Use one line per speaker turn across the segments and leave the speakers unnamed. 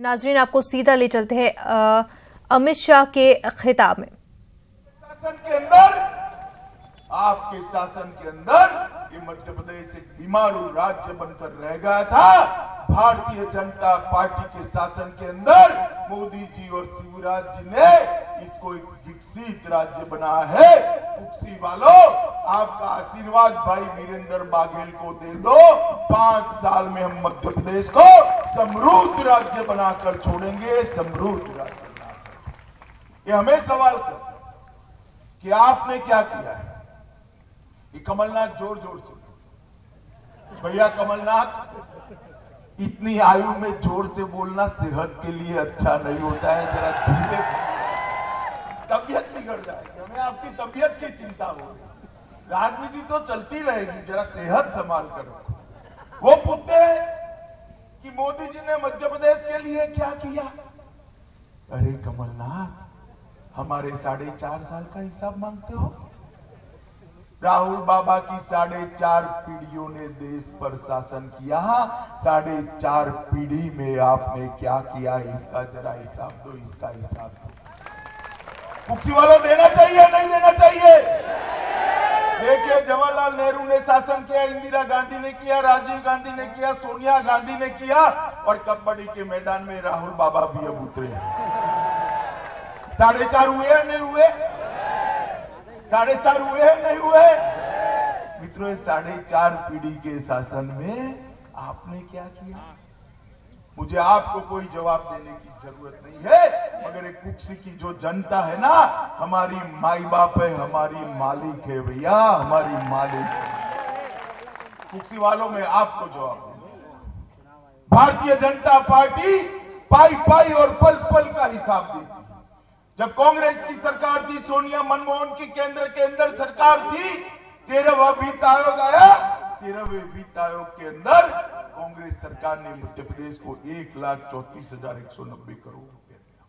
नाजरीन, आपको सीधा ले चलते हैं अमित शाह के खिताब में।
शासन के अंदर, आपके शासन के अंदर ये मध्य प्रदेश एक बीमारू राज्य बनकर रह गया था। भारतीय जनता पार्टी के शासन के अंदर मोदी जी और शिवराज जी ने इसको एक विकसित राज्य बनाया है। कुक्सी वालों, आपका आशीर्वाद भाई वीरेंद्र बाघेल को दे दो। 5 साल में हम मध्य प्रदेश को समृद्ध राज्य बनाकर छोड़ेंगे, समृद्ध राज्य बनाकर। ये हमें सवाल कर कि आपने क्या किया है। ये कमलनाथ जोर जोर से, भैया कमलनाथ, इतनी आयु में जोर से बोलना सेहत के लिए अच्छा नहीं होता है, जरा धीरे, तबीयत बिगड़ जाएगी। हमें आपकी तबीयत की चिंता हो रही। राजनीति तो चलती रहेगी, जरा सेहत संभाल कर रखो। वो पूछते हैं कि मोदी जी ने मध्य प्रदेश के लिए क्या किया। अरे कमलनाथ, हमारे 4.5 साल का हिसाब मांगते हो? राहुल बाबा की 4.5 पीढ़ियों ने देश पर शासन किया। 4.5 पीढ़ी में आपने क्या किया, इसका जरा हिसाब दो, इसका हिसाब दो। कुक्सी वालों, देना चाहिए नहीं देना चाहिए? देखिए, जवाहरलाल नेहरू ने शासन किया, इंदिरा गांधी ने किया, राजीव गांधी ने किया, सोनिया गांधी ने किया, और कबड्डी के मैदान में राहुल बाबा भी अब उतरे। 4.5 हुए या नहीं हुए? 4.5 हुए या नहीं हुए? मित्रों, 4.5 पीढ़ी के शासन में आपने क्या किया? मुझे आपको कोई जवाब देने की जरूरत नहीं है, मगर एक कुक्सी की जो जनता है ना, हमारी माई बाप है, हमारी मालिक है भैया, हमारी मालिक है। कुक्सी वालों में आपको जवाब देना। भारतीय जनता पार्टी पाई पाई और पल पल का हिसाब देती है। जब कांग्रेस की सरकार थी, सोनिया मनमोहन की केंद्र के अंदर सरकार थी, 13वां वित्त आयोग आया। 13वें वित्त आयोग के अंदर कांग्रेस सरकार ने मध्य प्रदेश को 1,34,190 करोड़ रुपए दिया।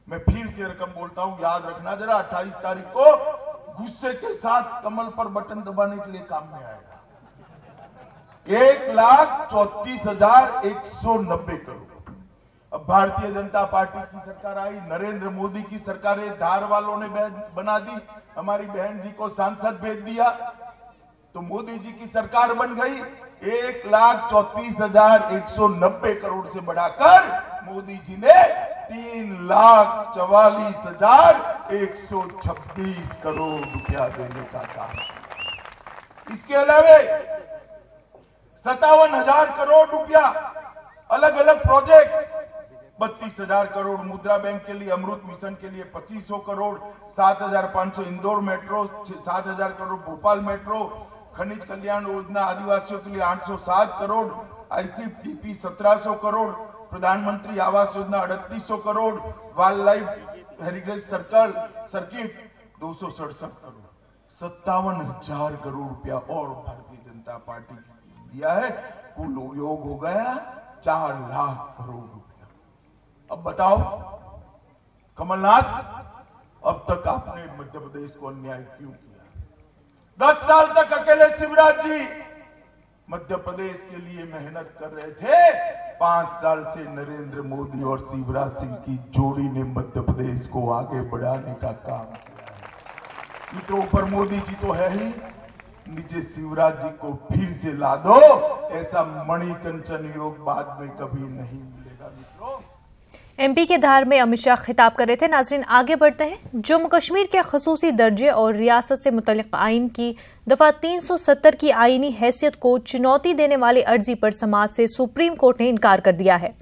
मैं फिर से रकम बोलता हूं, याद रखना जरा। 28 तारीख को गुस्से के साथ कमल पर बटन दबाने के लिए काम में आएगा। 1,34,190 करोड़। अब भारतीय जनता पार्टी की सरकार आई, नरेंद्र मोदी की सरकार है, धार वालों ने बना दी, हमारी बहन जी को सांसद भेज दिया, तो मोदी जी की सरकार बन गई। 1,34,190 करोड़ से बढ़ाकर मोदी जी ने 3,44,126 करोड़ रुपया देने का काम। इसके अलावा 57,000 करोड़ रुपया अलग अलग प्रोजेक्ट, 32,000 करोड़ मुद्रा बैंक के लिए, अमृत मिशन के लिए 2500 करोड़, 7,500 इंदौर मेट्रो, 7,000 करोड़ भोपाल मेट्रो, खनिज कल्याण योजना आदिवासियों के लिए 807 करोड़, आईसीडीपी 1700 करोड़, प्रधानमंत्री Awas Yojana 3800 crore, wild life heritage circuit 267 crore, 57,000 crore रुपया और भारतीय जनता पार्टी दिया है। कुल योग हो गया 4 लाख करोड़ रुपया। अब बताओ कमलनाथ, अब तक आपने मध्य प्रदेश को अन्याय क्यों किया? 10 साल तक अकेले शिवराज जी मध्य प्रदेश के लिए मेहनत कर रहे थे। 5 साल से नरेंद्र मोदी और शिवराज सिंह की जोड़ी ने मध्य प्रदेश को आगे बढ़ाने का काम किया है। मित्रों, ऊपर मोदी जी तो है ही, नीचे शिवराज जी को फिर से ला दो। ऐसा मणिकंचन योग बाद में कभी नहीं मिलेगा। मित्रों,
एमपी के धार में अमित शाह खिताब कर रहे थे। नाजरीन, आगे बढ़ते हैं। जम्मू कश्मीर के खसूसी दर्जे और रियासत से मुतल्लिक आइन की दफा 370 की आईनी हैसियत को चुनौती देने वाली अर्जी पर समाअत से सुप्रीम कोर्ट ने इनकार कर दिया है।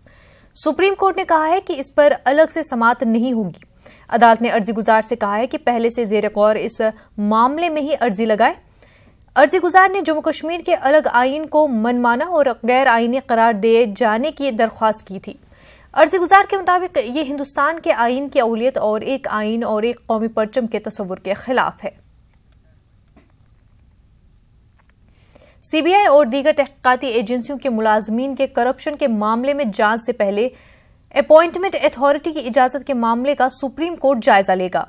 सुप्रीम कोर्ट ने कहा है कि इस पर अलग से समाअत नहीं होगी। अदालत ने अर्जी गुजार से कहा है कि पहले से जेर गौर इस मामले में ही अर्जी लगाए। अर्जी गुजार ने जम्मू कश्मीर के अलग आइन को मनमाना और गैर आईनी करार दिए जाने की दरख्वास्त की थी। अर्जी गुजार के मुताबिक ये हिंदुस्तान के आइन की अहलियत और एक आइन और एक कौमी परचम के तस्वुर के खिलाफ है। सीबीआई और दीगर तहकीकाती एजेंसियों के मुलाजमीन के करप्शन के मामले में जांच से पहले अपॉइंटमेंट अथॉरिटी की इजाजत के मामले का सुप्रीम कोर्ट जायजा लेगा।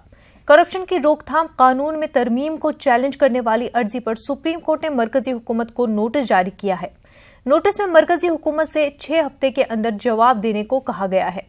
करप्शन की रोकथाम कानून में तरमीम को चैलेंज करने वाली अर्जी पर सुप्रीम कोर्ट ने मरकजी हुकूमत को नोटिस जारी किया है। नोटिस में मरकजी हुकूमत से 6 हफ्ते के अंदर जवाब देने को कहा गया है।